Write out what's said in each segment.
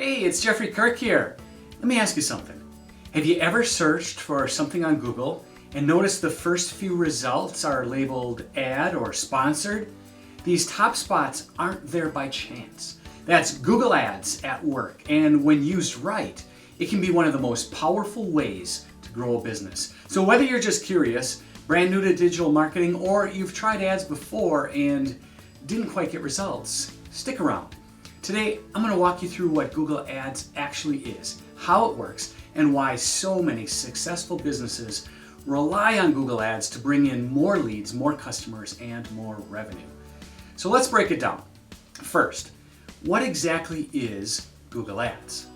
Hey, it's Jeffrey Kirk here. Let me ask you something. Have you ever searched for something on Google and noticed the first few results are labeled ad or sponsored? These top spots aren't there by chance. That's Google Ads at work, and when used right, it can be one of the most powerful ways to grow a business. So whether you're just curious, brand new to digital marketing, or you've tried ads before and didn't quite get results, stick around. Today, I'm going to walk you through what Google Ads actually is, how it works, and why so many successful businesses rely on Google Ads to bring in more leads, more customers, and more revenue. So let's break it down. First, what exactly is Google Ads?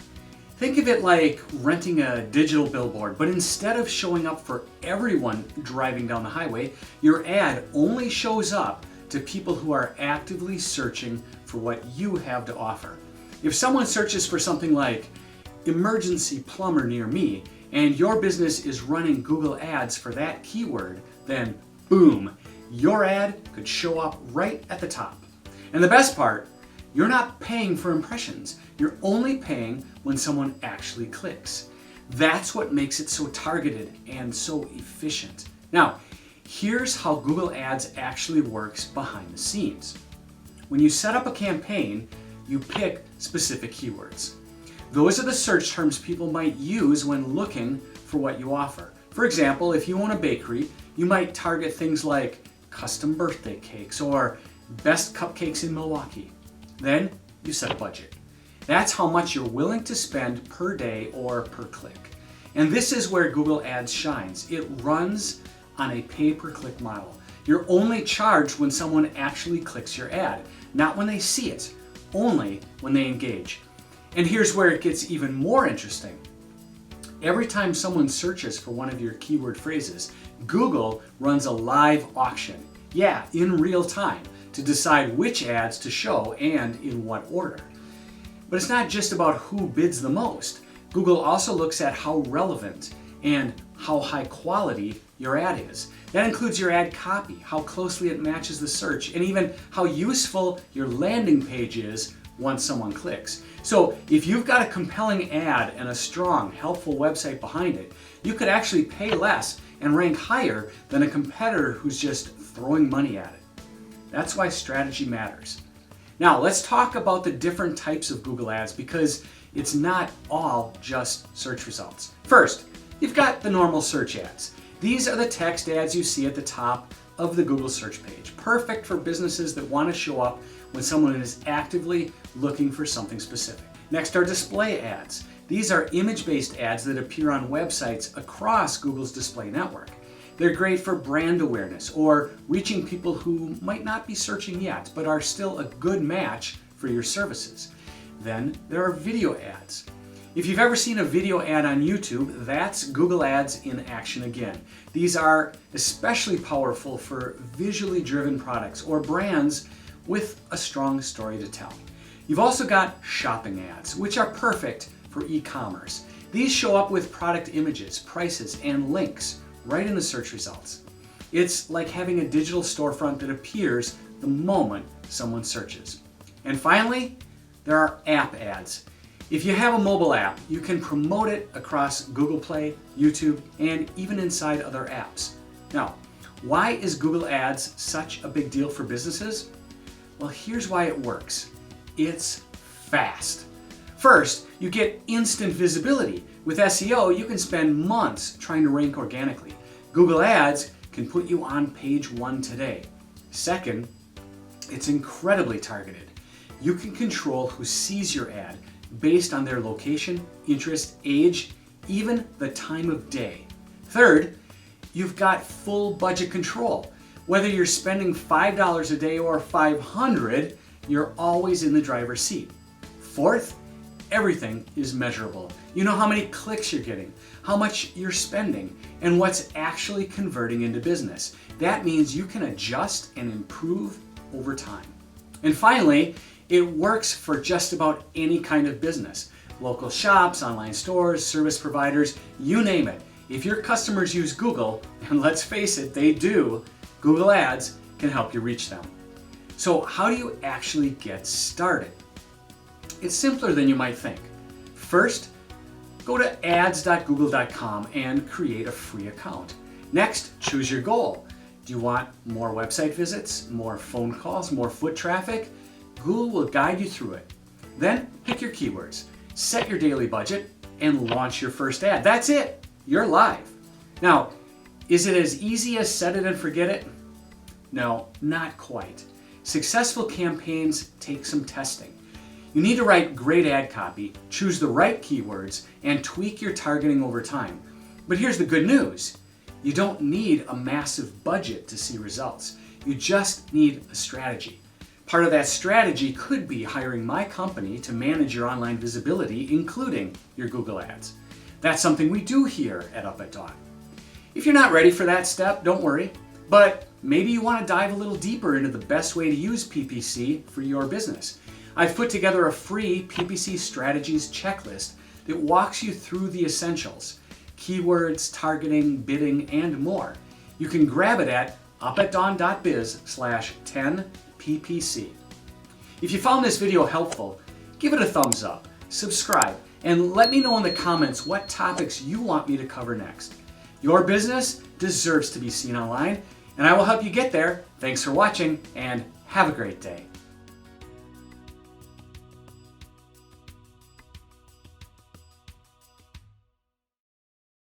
Think of it like renting a digital billboard, but instead of showing up for everyone driving down the highway, your ad only shows up to people who are actively searching for what you have to offer. If someone searches for something like emergency plumber near me, and your business is running Google Ads for that keyword, then boom, your ad could show up right at the top. And the best part, you're not paying for impressions. You're only paying when someone actually clicks. That's what makes it so targeted and so efficient. Now, here's how Google Ads actually works behind the scenes. When you set up a campaign, you pick specific keywords. Those are the search terms people might use when looking for what you offer. For example, if you own a bakery, you might target things like custom birthday cakes or best cupcakes in Milwaukee. Then you set a budget. That's how much you're willing to spend per day or per click. And this is where Google Ads shines. It runs on a pay-per-click model. You're only charged when someone actually clicks your ad, not when they see it, only when they engage. And here's where it gets even more interesting. Every time someone searches for one of your keyword phrases, Google runs a live auction, in real time, to decide which ads to show and in what order. But it's not just about who bids the most. Google also looks at how relevant and how high quality your ad is. That includes your ad copy, how closely it matches the search, and even how useful your landing page is once someone clicks. So if you've got a compelling ad and a strong, helpful website behind it, you could actually pay less and rank higher than a competitor who's just throwing money at it. That's why strategy matters. Now let's talk about the different types of Google Ads, because it's not all just search results. First, you've got the normal search ads. These are the text ads you see at the top of the Google search page, perfect for businesses that want to show up when someone is actively looking for something specific. Next are display ads. These are image-based ads that appear on websites across Google's display network. They're great for brand awareness or reaching people who might not be searching yet, but are still a good match for your services. Then there are video ads. If you've ever seen a video ad on YouTube, that's Google Ads in action again. These are especially powerful for visually driven products or brands with a strong story to tell. You've also got shopping ads, which are perfect for e-commerce. These show up with product images, prices, and links right in the search results. It's like having a digital storefront that appears the moment someone searches. And finally, there are app ads. If you have a mobile app, you can promote it across Google Play, YouTube, and even inside other apps. Now, why is Google Ads such a big deal for businesses? Well, here's why it works. It's fast. First, you get instant visibility. With SEO, you can spend months trying to rank organically. Google Ads can put you on page 1 today. Second, it's incredibly targeted. You can control who sees your ad based on their location, interest, age, even the time of day. Third, you've got full budget control. Whether you're spending $5 a day or $500, you're always in the driver's seat. Fourth, everything is measurable. You know how many clicks you're getting, how much you're spending, and what's actually converting into business. That means you can adjust and improve over time. And finally, it works for just about any kind of business. Local shops, online stores, service providers, you name it. If your customers use Google, and let's face it, they do, Google Ads can help you reach them. So how do you actually get started? It's simpler than you might think. First, go to ads.google.com and create a free account. Next, choose your goal. Do you want more website visits, more phone calls, more foot traffic? Google will guide you through it. Then pick your keywords, set your daily budget, and launch your first ad. That's it. You're live. Now, is it as easy as set it and forget it? No, not quite. Successful campaigns take some testing. You need to write great ad copy, choose the right keywords, and tweak your targeting over time. But here's the good news. You don't need a massive budget to see results. You just need a strategy. Part of that strategy could be hiring my company to manage your online visibility, including your Google Ads. That's something we do here at Up at Dawn. If you're not ready for that step, don't worry, but maybe you want to dive a little deeper into the best way to use PPC for your business. I've put together a free PPC strategies checklist that walks you through the essentials: keywords, targeting, bidding, and more. You can grab it at upatdawn.biz/10ppc. If you found this video helpful, give it a thumbs up, subscribe, and let me know in the comments what topics you want me to cover next. Your business deserves to be seen online, and I will help you get there. Thanks for watching, and have a great day.